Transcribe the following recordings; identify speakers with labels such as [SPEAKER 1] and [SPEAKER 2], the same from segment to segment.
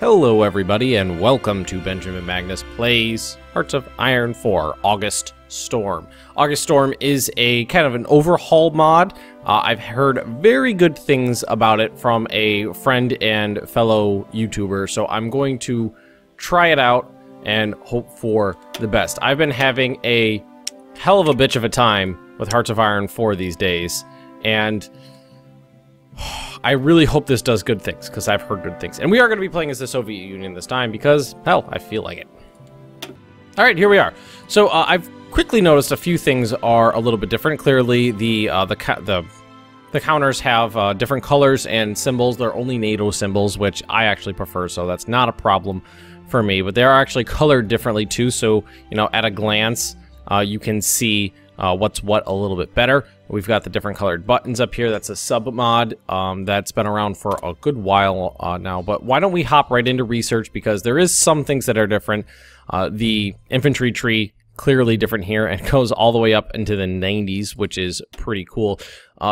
[SPEAKER 1] Hello everybody and welcome to Benjamin Magnus Plays Hearts of Iron 4 August Storm. August Storm is a kind of an overhaul mod. I've heard very good things about it from a friend and fellow YouTuber, so I'm going to try it out and hope for the best. I've been having a hell of a bitch of a time with Hearts of Iron 4 these days, and I really hope this does good things, because I've heard good things. And we are going to be playing as the Soviet Union this time, because, hell, I feel like it. Alright, here we are. So, I've quickly noticed a few things are a little bit different. Clearly, the counters have different colors and symbols. They're only NATO symbols, which I actually prefer, so that's not a problem for me. But they are actually colored differently, too, so, you know, at a glance, you can see what's what a little bit better. We've got the different colored buttons up here. That's a sub mod that's been around for a good while now. But why don't we hop right into research, because there is some things that are different. The Infantry Tree, clearly different here, and goes all the way up into the 90s, which is pretty cool.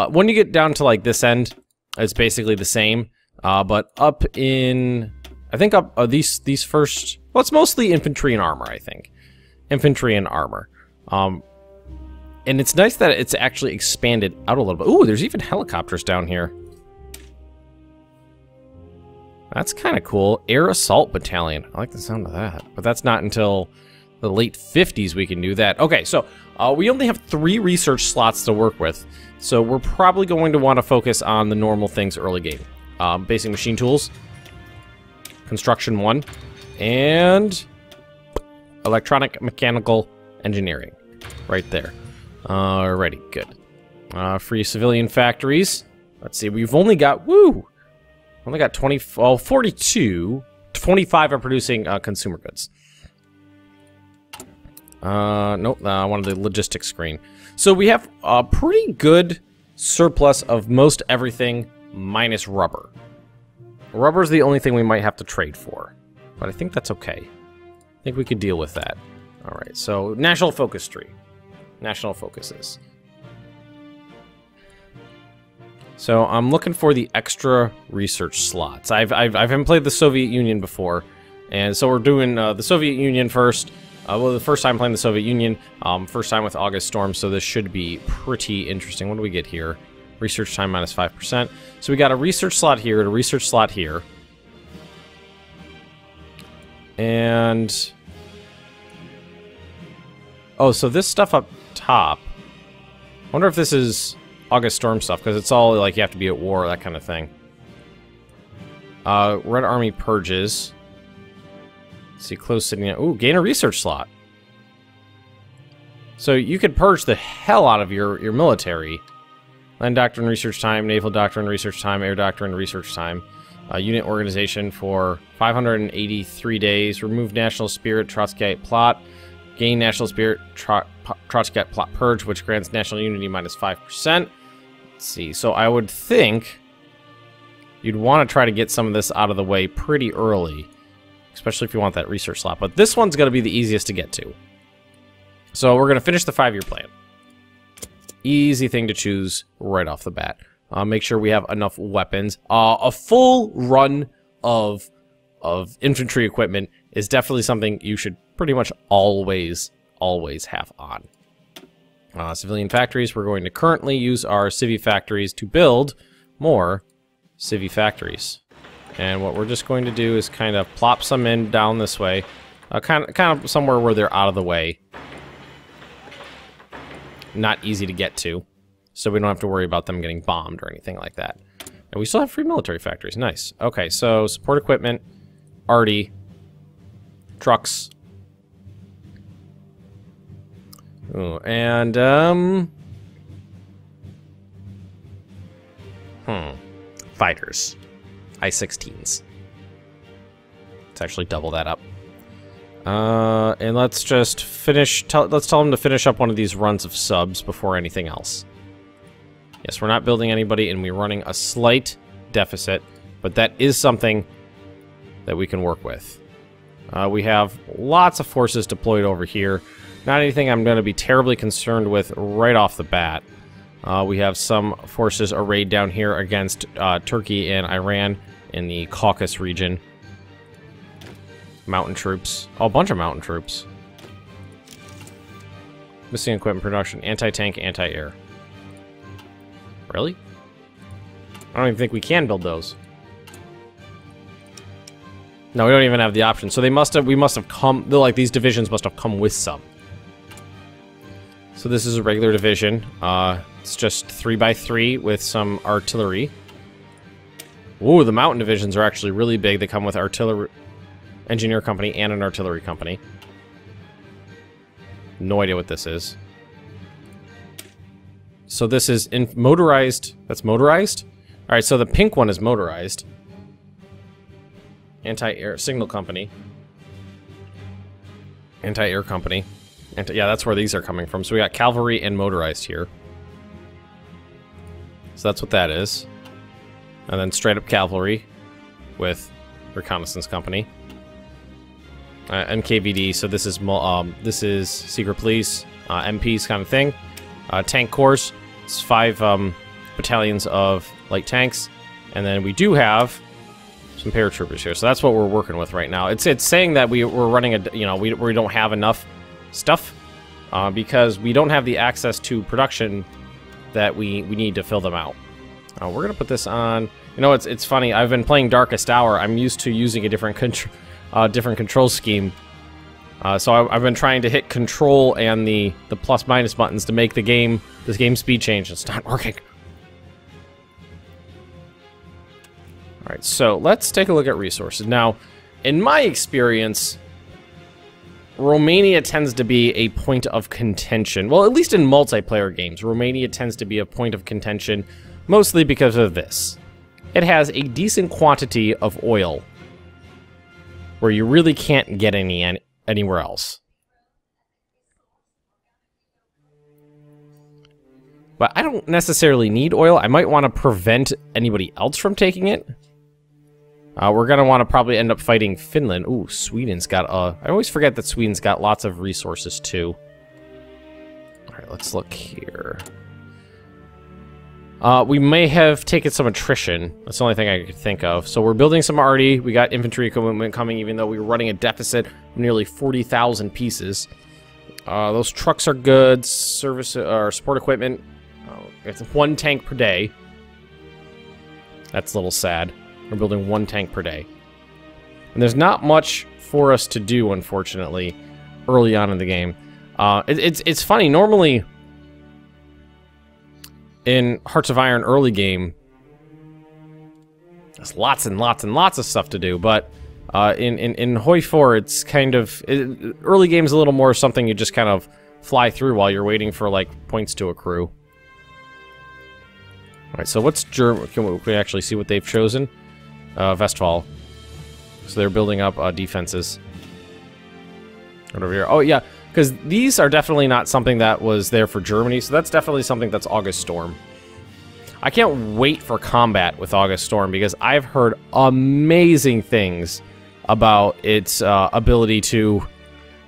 [SPEAKER 1] When you get down to like this end, it's basically the same. But up in, I think up these first, well, it's mostly infantry and armor, I think. Infantry and armor. And it's nice that it's actually expanded out a little bit. Ooh, there's even helicopters down here. That's kind of cool. Air Assault Battalion. I like the sound of that. But that's not until the late 50s we can do that. Okay, so we only have 3 research slots to work with. So we're probably going to want to focus on the normal things early game. Basic machine tools. Construction 1. And electronic mechanical engineering. Right there. Alrighty, good. Free civilian factories. Let's see, we've only got, only got 42. 25 are producing consumer goods. Nope, I wanted the logistics screen. So we have a pretty good surplus of most everything minus rubber. Rubber is the only thing we might have to trade for, but I think that's okay. I think we could deal with that. Alright, so national focus tree. National focuses. So I'm looking for the extra research slots. I haven't played the Soviet Union before, and so we're doing the Soviet Union first. Well, the first time playing the Soviet Union, first time with August Storm, so this should be pretty interesting. What do we get here? Research time minus 5%. So we got a research slot here and a research slot here. And oh, so this stuff up top. I wonder if this is August Storm stuff, because it's all like you have to be at war, that kind of thing. Red Army Purges. Let's see, close sitting. Ooh, gain a research slot. So you could purge the hell out of your military. Land Doctrine Research Time, Naval Doctrine Research Time, Air Doctrine Research Time. Unit organization for 583 days. Remove National Spirit, Trotskyite Plot. Gain National Spirit, Trotskyite Plot Purge, which grants National Unity minus 5%. Let's see, so I would think you'd want to try to get some of this out of the way pretty early, especially if you want that research slot. But this one's going to be the easiest to get to. So we're going to finish the 5-year plan. Easy thing to choose right off the bat. Make sure we have enough weapons. A full run of infantry equipment is definitely something you should pretty much always have on. Civilian factories, we're going to currently use our civvy factories to build more civvy factories. And what we're just going to do is kind of plop some in down this way, kind of somewhere where they're out of the way. Not easy to get to, so we don't have to worry about them getting bombed or anything like that. And we still have free military factories, nice. Okay, so support equipment, arty, trucks. Ooh, and, fighters. I-16s. Let's actually double that up. And let's just finish, let's tell them to finish up one of these runs of subs before anything else. Yes, we're not building anybody, and we're running a slight deficit, but that is something that we can work with. We have lots of forces deployed over here. Not anything I'm going to be terribly concerned with right off the bat. We have some forces arrayed down here against Turkey and Iran in the Caucasus region. Mountain troops. Oh, a bunch of mountain troops. Missing equipment production. Anti-tank, anti-air. Really? I don't even think we can build those. No, we don't even have the option. So they must have, we must have come, like these divisions must have come with some. So this is a regular division. It's just 3x3 with some artillery. Ooh, the mountain divisions are actually really big. They come with artillery, engineer company, and an artillery company. No idea what this is. So this is motorized. That's motorized? Alright, so the pink one is motorized. Anti-air signal company. Anti-air company. Yeah, that's where these are coming from. So we got cavalry and motorized here. So that's what that is. And then straight up cavalry with reconnaissance company. NKVD, so this is secret police, MPs kind of thing. Tank corps, it's 5 battalions of light tanks, and then we do have some paratroopers here. So that's what we're working with right now. It's saying that we're running a, you know, we don't have enough stuff because we don't have the access to production that we need to fill them out. We're gonna put this on. You know, it's funny. I've been playing Darkest Hour. I'm used to using a different control scheme. So I've been trying to hit control and the plus minus buttons to make this game speed change. It's not working. All right, so let's take a look at resources. Now, in my experience, Romania tends to be a point of contention. Well, at least in multiplayer games, Romania tends to be a point of contention, mostly because of this. It has a decent quantity of oil, where you really can't get anywhere else. But I don't necessarily need oil. I might want to prevent anybody else from taking it. We're going to want to probably end up fighting Finland. Ooh, Sweden's got, I always forget that Sweden's got lots of resources too. Alright, let's look here. We may have taken some attrition. That's the only thing I could think of. So we're building some arty. We got infantry equipment coming, even though we were running a deficit of nearly 40,000 pieces. Those trucks are good. Service or support equipment. It's 1 tank per day. That's a little sad. We're building 1 tank per day. And there's not much for us to do, unfortunately, early on in the game. It's funny. Normally, in Hearts of Iron early game, there's lots and lots and lots of stuff to do, but in Hoi 4, it's kind of... early game's a little more something you just kind of fly through while you're waiting for, like, points to accrue. Alright, so what's German... Can we actually see what they've chosen? Westphal. So they're building up defenses. Right over here. Oh, yeah, because these are definitely not something that was there for Germany, so that's definitely something that's August Storm. I can't wait for combat with August Storm, because I've heard amazing things about its ability to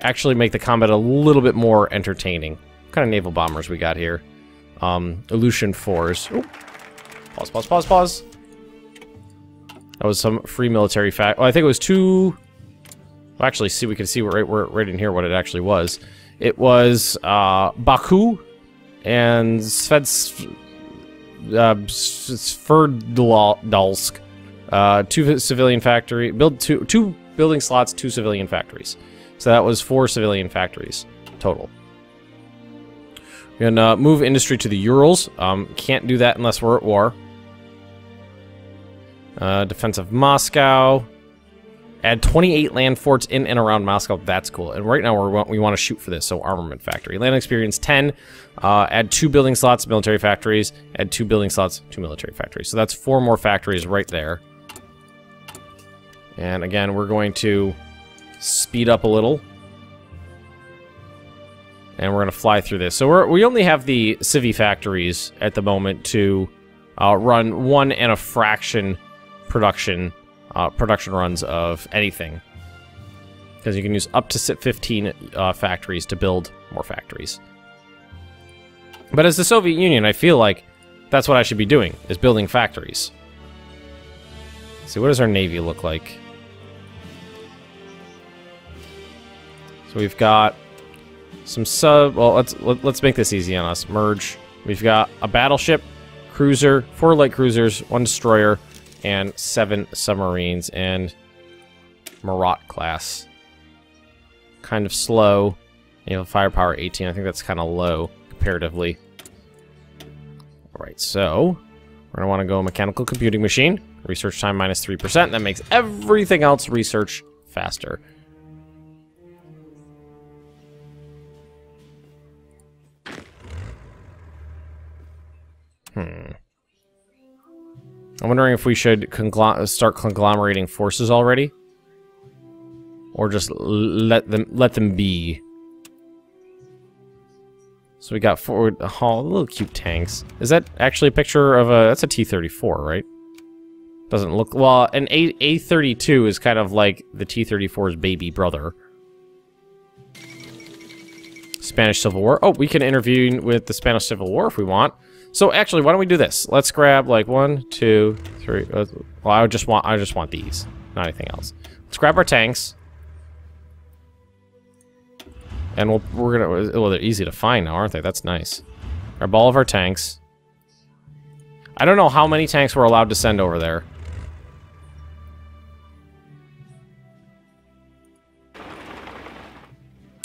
[SPEAKER 1] actually make the combat a little bit more entertaining. What kind of naval bombers we got here? Aleutian 4s. Ooh. Pause, pause, pause, pause. That was some free military fact. Oh, I think it was 2... Well, actually, see, we can see right in here what it actually was. It was Baku and Sverdlovsk. 2 civilian factory, two building slots, 2 civilian factories. So that was 4 civilian factories total. We're gonna move industry to the Urals. Can't do that unless we're at war. Defense of Moscow. Add 28 land forts in and around Moscow. That's cool. And right now we want to shoot for this. So armament factory. Land experience 10. Add 2 building slots, military factories. Add 2 building slots, 2 military factories. So that's 4 more factories right there. And again, we're going to speed up a little. And we're going to fly through this. So we only have the civvy factories at the moment to run 1 and a fraction production runs of anything. Because you can use up to 15 factories to build more factories. But as the Soviet Union, I feel like that's what I should be doing, is building factories. Let's see, what does our Navy look like? So we've got some sub... Well, let's make this easy on us. Merge. We've got a battleship, cruiser, 4 light cruisers, 1 destroyer, and 7 submarines, and Marat class. Kind of slow. You know, firepower 18. I think that's kind of low comparatively. Alright, so we're going to want to go mechanical computing machine. Research time minus 3%. That makes everything else research faster. I'm wondering if we should start conglomerating forces already, or just let them be. So we got forward little cute tanks. Is that actually a picture of a? That's a T-34, right? Doesn't look well. An A-32 is kind of like the T-34's baby brother. Spanish Civil War. Oh, we can intervene with the Spanish Civil War if we want. So actually, why don't we do this? Let's grab like 1, 2, 3. Well, I just want these, not anything else. Let's grab our tanks, and we're gonna. Well, they're easy to find now, aren't they? That's nice. Grab all of our tanks. I don't know how many tanks we're allowed to send over there.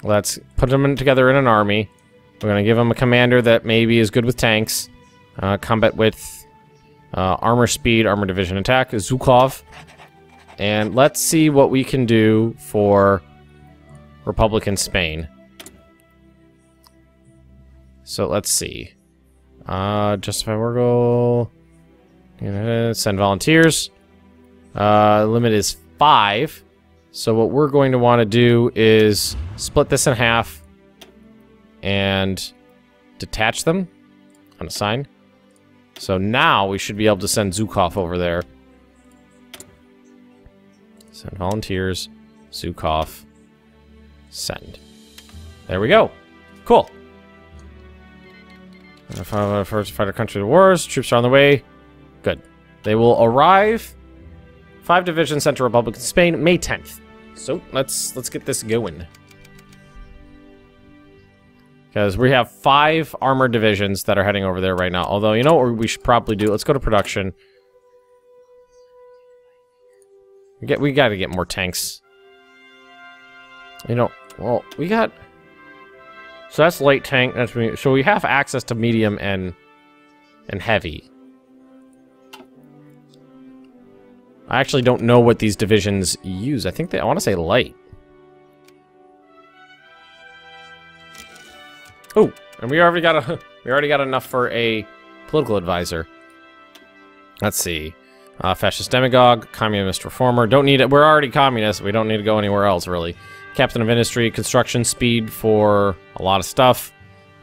[SPEAKER 1] Let's put them together in an army. We're gonna give them a commander that maybe is good with tanks. Combat width, armor speed, armor division attack, Zhukov. And let's see what we can do for Republican Spain. So let's see. Justify war goal. Send volunteers. Limit is 5. So what we're going to want to do is split this in half and detach them, unassign. So now we should be able to send Zhukov over there. Send volunteers, Zhukov, send. There we go. Cool. First fighter country to wars. Troops are on the way. Good. They will arrive. 5 divisions sent to Republican Spain, May 10th. So let's get this going. Because we have 5 armored divisions that are heading over there right now. Although, you know what we should probably do? Let's go to production. We got to get more tanks. You know, well, we got... So that's light tank. That's so we have access to medium and heavy. I actually don't know what these divisions use. I think I want to say light. Oh, and we already got enough for a political advisor. Let's see. Fascist demagogue, communist reformer. Don't need it. We're already communists. We don't need to go anywhere else, really. Captain of industry, construction speed for a lot of stuff.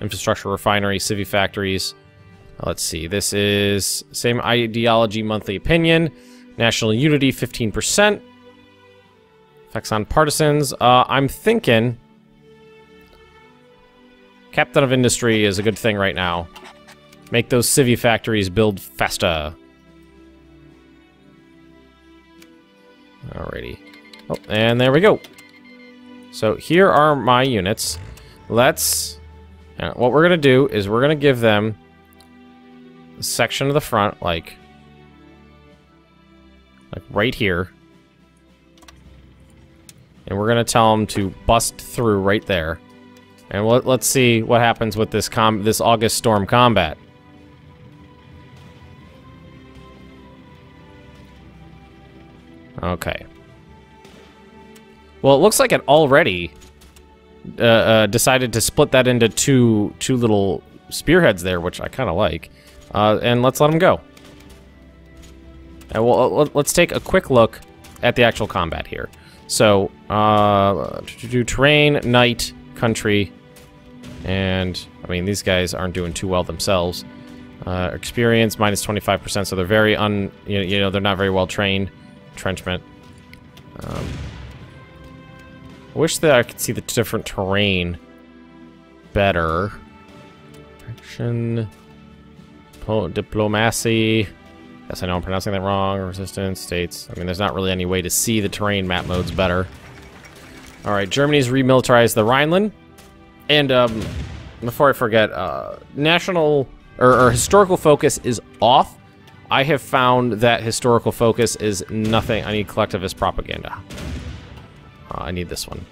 [SPEAKER 1] Infrastructure, refinery, civvy factories. Let's see. This is same ideology, monthly opinion. National unity, 15%. Effects on partisans. I'm thinking Captain of industry is a good thing right now. Make those civvy factories build faster. Alrighty. Oh, and there we go. So here are my units. Let's... what we're going to do is we're going to give them a section of the front, like right here. And we're going to tell them to bust through right there. And let's see what happens with this August Storm combat. Okay. Well, it looks like it already decided to split that into two little spearheads there, which I kind of like. And let's let them go. And let's take a quick look at the actual combat here. So, terrain, night, country, and I mean these guys aren't doing too well themselves. Experience minus 25%, so they're very you know they're not very well trained. Entrenchment. I wish that I could see the different terrain better. Action, diplomacy. Yes, I know I'm pronouncing that wrong. Resistance, states. I mean, there's not really any way to see the terrain map modes better. All right, Germany's remilitarized the Rhineland. And before I forget, national or historical focus is off. I have found that historical focus is nothing. I need collectivist propaganda. I need this one.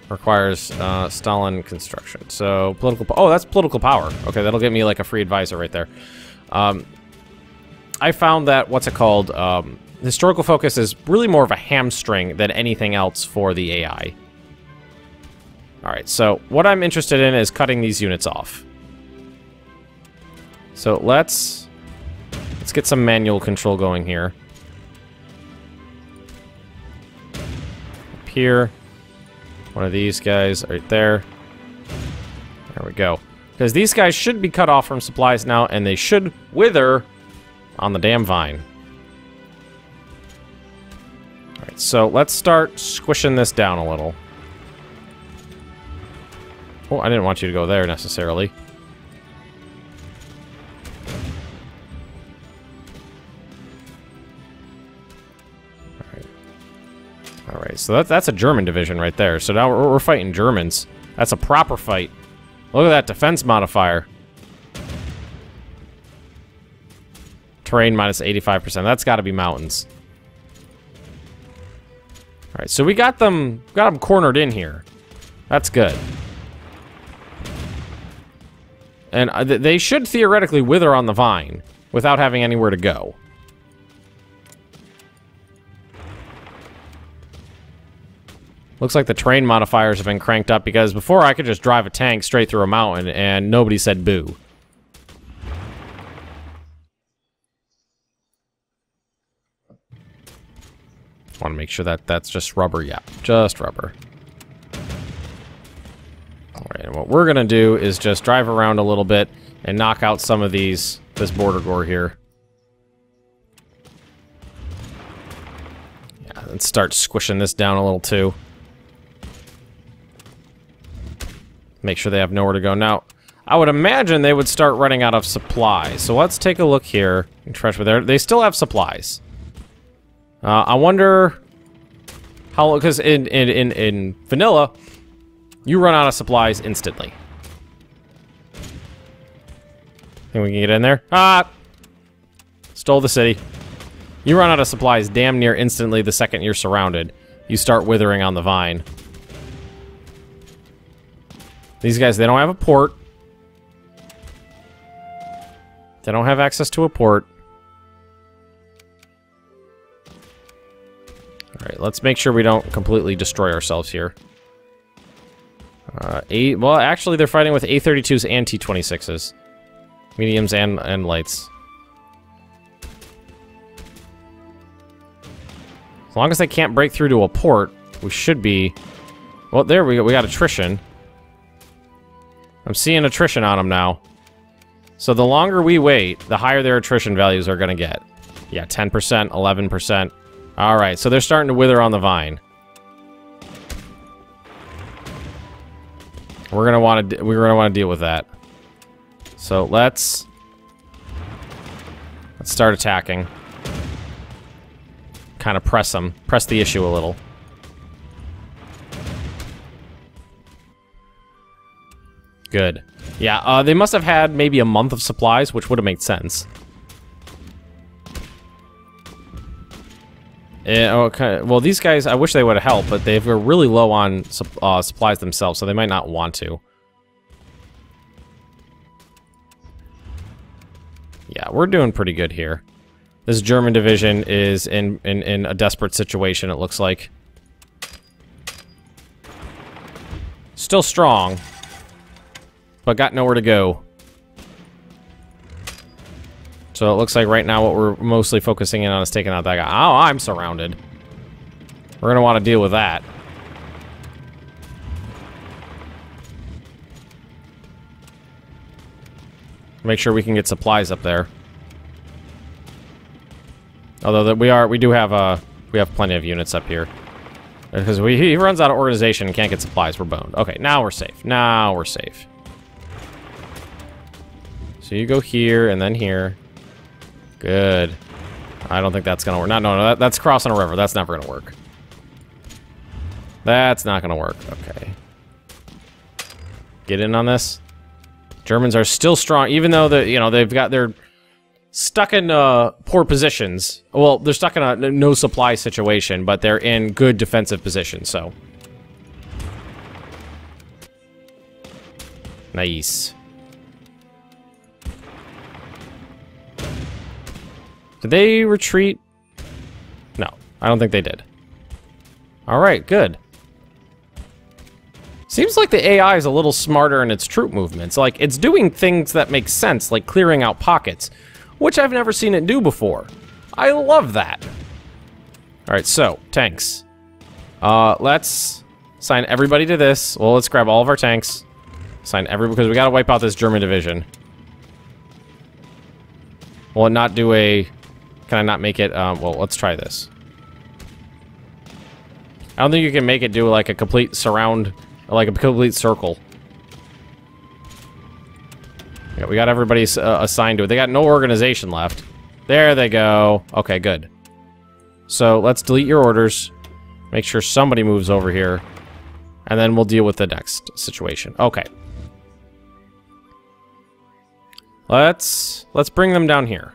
[SPEAKER 1] Requires Stalin construction. So political. Oh, that's political power. Okay, that'll get me like a free advisor right there. I found that what's it called? Historical focus is really more of a hamstring than anything else for the AI. All right, so what I'm interested in is cutting these units off. So let's get some manual control going here. Up here. One of these guys right there. There we go. Because these guys should be cut off from supplies now, and they should wither on the damn vine. Alright, so let's start squishing this down a little. Oh, I didn't want you to go there necessarily. Alright, so that's a German division right there. So now we're fighting Germans. That's a proper fight. Look at that defense modifier. Terrain minus 85%. That's got to be mountains. Alright, so we got them cornered in here. That's good. And they should theoretically wither on the vine without having anywhere to go. Looks like the terrain modifiers have been cranked up because before I could just drive a tank straight through a mountain and nobody said boo. Want to make sure that that's just rubber. Yeah, just rubber. All right, and what we're gonna do is just drive around a little bit and knock out some of this border gore here. Yeah, and start squishing this down a little too. Make sure they have nowhere to go. Now, I would imagine they would start running out of supplies. So let's take a look here. Trench with there. They still have supplies. I wonder how, because in vanilla, you run out of supplies instantly. Think we can get in there? Ah! Stole the city. You run out of supplies damn near instantly the second you're surrounded. You start withering on the vine. These guys, they don't have a port. They don't have access to a port. Alright, let's make sure we don't completely destroy ourselves here. Well, actually, they're fighting with A-32s and T-26s. Mediums and lights. As long as they can't break through to a port, we should be... Well, there we go. We got attrition. I'm seeing attrition on them now. So the longer we wait, the higher their attrition values are going to get. Yeah, 10%, 11%. All right, so they're starting to wither on the vine. We're gonna want to deal with that. So let's start attacking. Kind of press them, press the issue a little. Good. Yeah, they must have had maybe a month of supplies, which would have made sense. Okay. Well, these guys, I wish they would have helped, but they were really low on supplies themselves, so they might not want to. Yeah, we're doing pretty good here. This German division is in a desperate situation, it looks like. Still strong, but got nowhere to go. So it looks like right now what we're mostly focusing in on is taking out that guy. Oh, I'm surrounded. We're gonna want to deal with that. Make sure we can get supplies up there. Although we do have plenty of units up here. Because he runs out of organization and can't get supplies, we're boned. Okay, now we're safe. Now we're safe. So you go here and then here. Good. I don't think that's gonna work. No, that's crossing a river. That's never gonna work. That's not gonna work. Okay. Get in on this. Germans are still strong, even though they're stuck in poor positions. Well, they're stuck in a no supply situation, but they're in good defensive positions. So nice. Did they retreat? No, I don't think they did. All right, good. Seems like the AI is a little smarter in its troop movements. Like, it's doing things that make sense, like clearing out pockets, which I've never seen it do before. I love that. All right, so, tanks. Let's assign everybody to this. Well, let's grab all of our tanks. Assign because we gotta wipe out this German division. Will it not do a... Can I not make it... well, let's try this. I don't think you can make it do like a complete surround... Like a complete circle. Yeah, we got everybody assigned to it. They got no organization left. There they go. Okay, good. So let's delete your orders. Make sure somebody moves over here. And then we'll deal with the next situation. Okay. Let's bring them down here.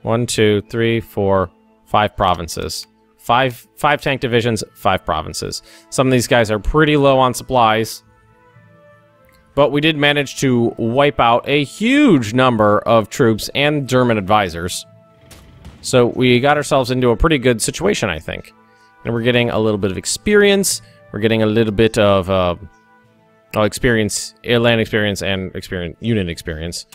[SPEAKER 1] 1, 2, 3, 4, 5 provinces. Five tank divisions, 5 provinces. Some of these guys are pretty low on supplies. But we did manage to wipe out a huge number of troops and German advisors. So we got ourselves into a pretty good situation, I think. And we're getting a little bit of experience. We're getting a little bit of experience, land experience, and unit experience.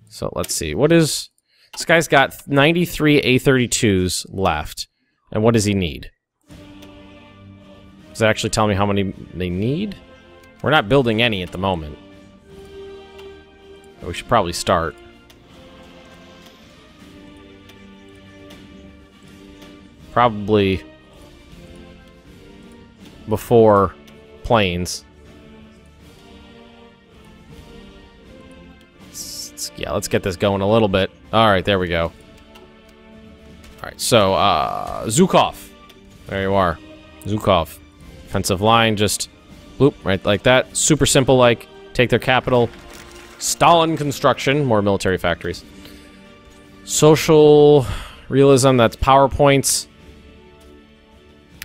[SPEAKER 1] So let's see. What is... This guy's got 93 A-32s left. And what does he need? Does that actually tell me how many they need? We're not building any at the moment. But we should probably start. Probably before planes. Yeah, let's get this going a little bit. All right, there we go. All right, so Zhukov. There you are. Zhukov. Defensive line, just bloop, right like that. Super simple, like, take their capital. Stalin construction, more military factories. Social realism, that's PowerPoints.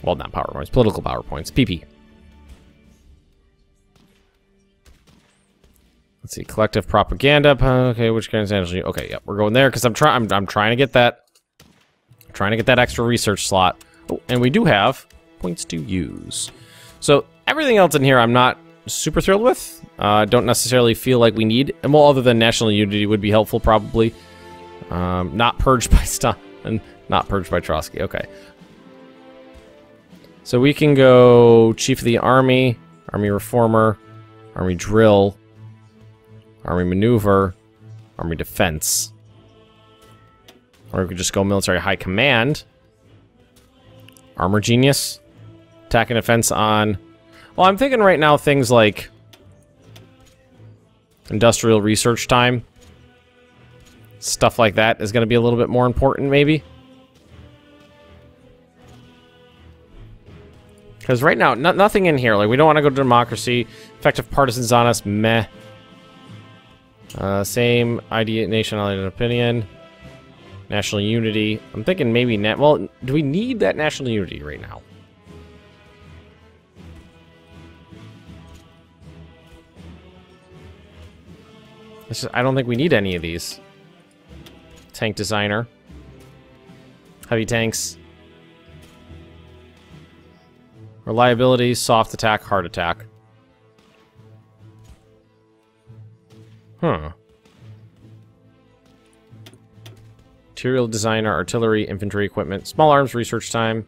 [SPEAKER 1] Well, not PowerPoints, political PowerPoints. PP. Let's see, collective propaganda. Okay, which kind of essentially? Okay, yeah, we're going there because I'm trying to get that. I'm trying to get that extra research slot. Oh, and we do have points to use. So everything else in here, I'm not super thrilled with. Don't necessarily feel like we need. And well, other than national unity would be helpful, probably. Not purged by Stalin, not purged by Trotsky. Okay. So we can go chief of the army, army reformer, army drill. Army maneuver, army defense. Or we could just go military high command. Armor genius. Attack and defense on... Well, I'm thinking right now things like industrial research time. Stuff like that is going to be a little bit more important, maybe. Because right now, nothing in here. Like, we don't want to go to democracy. Effective partisans on us, meh. Same idea, nationality and opinion. National unity. I'm thinking maybe well, do we need that national unity right now? I don't think we need any of these. Tank designer. Heavy tanks. Reliability, soft attack, hard attack. Huh. Material designer, artillery, infantry equipment, small arms research time.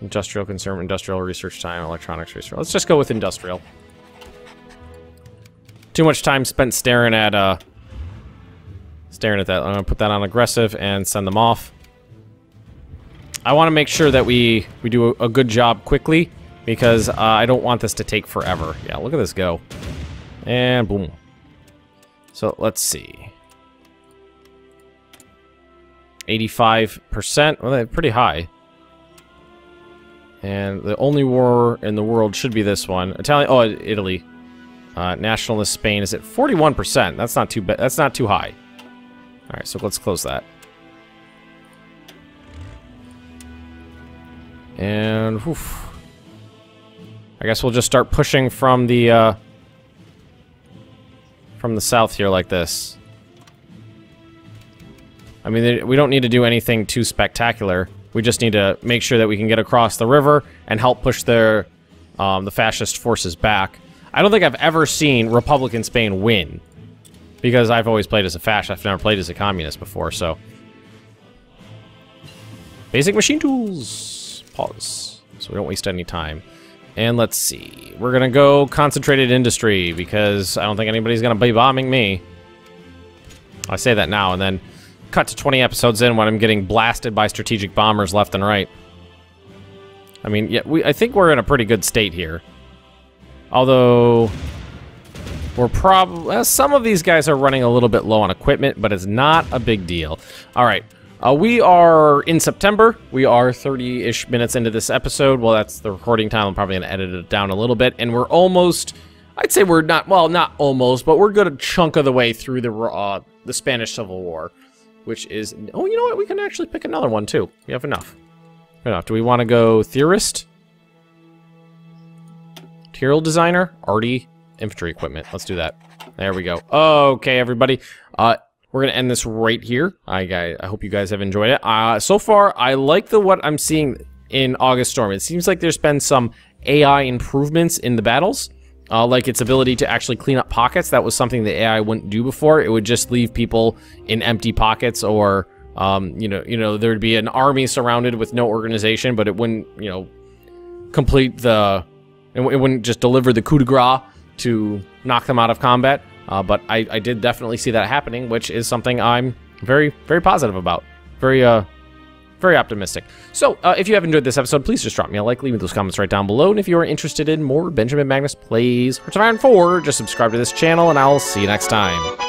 [SPEAKER 1] Industrial concern, industrial research time, electronics research. Let's just go with industrial. Too much time spent staring at that. I'm gonna put that on aggressive and send them off. I want to make sure that we do a good job quickly because I don't want this to take forever. Yeah, look at this go. And boom. So let's see. 85%. Well, that's pretty high. And the only war in the world should be this one. Italy. Nationalist Spain is at 41%. That's not too bad. That's not too high. All right, so let's close that. And I guess we'll just start pushing from the south here like this. I mean, we don't need to do anything too spectacular. We just need to make sure that we can get across the river and help push the fascist forces back. I don't think I've ever seen Republican Spain win, because I've always played as a fascist. I've never played as a communist before, so. Basic machine tools. Pause. So we don't waste any time. And let's see. We're going to go concentrated industry, because I don't think anybody's going to be bombing me. I say that now, and then cut to 20 episodes in when I'm getting blasted by strategic bombers left and right. I mean, yeah, I think we're in a pretty good state here. Although, we're probably... some of these guys are running a little bit low on equipment, but it's not a big deal. All right. We are in September. We are 30-ish minutes into this episode. Well, that's the recording time. I'm probably going to edit it down a little bit. And we're almost... I'd say we're not... Well, not almost, but we're a good chunk of the way through the Spanish Civil War. Which is... Oh, you know what? We can actually pick another one, too. We have enough. Do we want to go Theorist? Material Designer? Arty? Infantry Equipment. Let's do that. There we go. Okay, everybody. We're going to end this right here. I hope you guys have enjoyed it. So far, I like what I'm seeing in August Storm. It seems like there's been some AI improvements in the battles. Like its ability to actually clean up pockets. That was something the AI wouldn't do before. It would just leave people in empty pockets, or you know, there'd be an army surrounded with no organization, but it wouldn't, you know, complete the, it wouldn't just deliver the coup de grace to knock them out of combat. But I did definitely see that happening, which is something I'm very, very positive about. Very optimistic. So, if you have enjoyed this episode, please just drop me a like, leave me those comments right down below, and if you are interested in more Benjamin Magnus Plays Hearts of Iron 4, just subscribe to this channel, and I'll see you next time.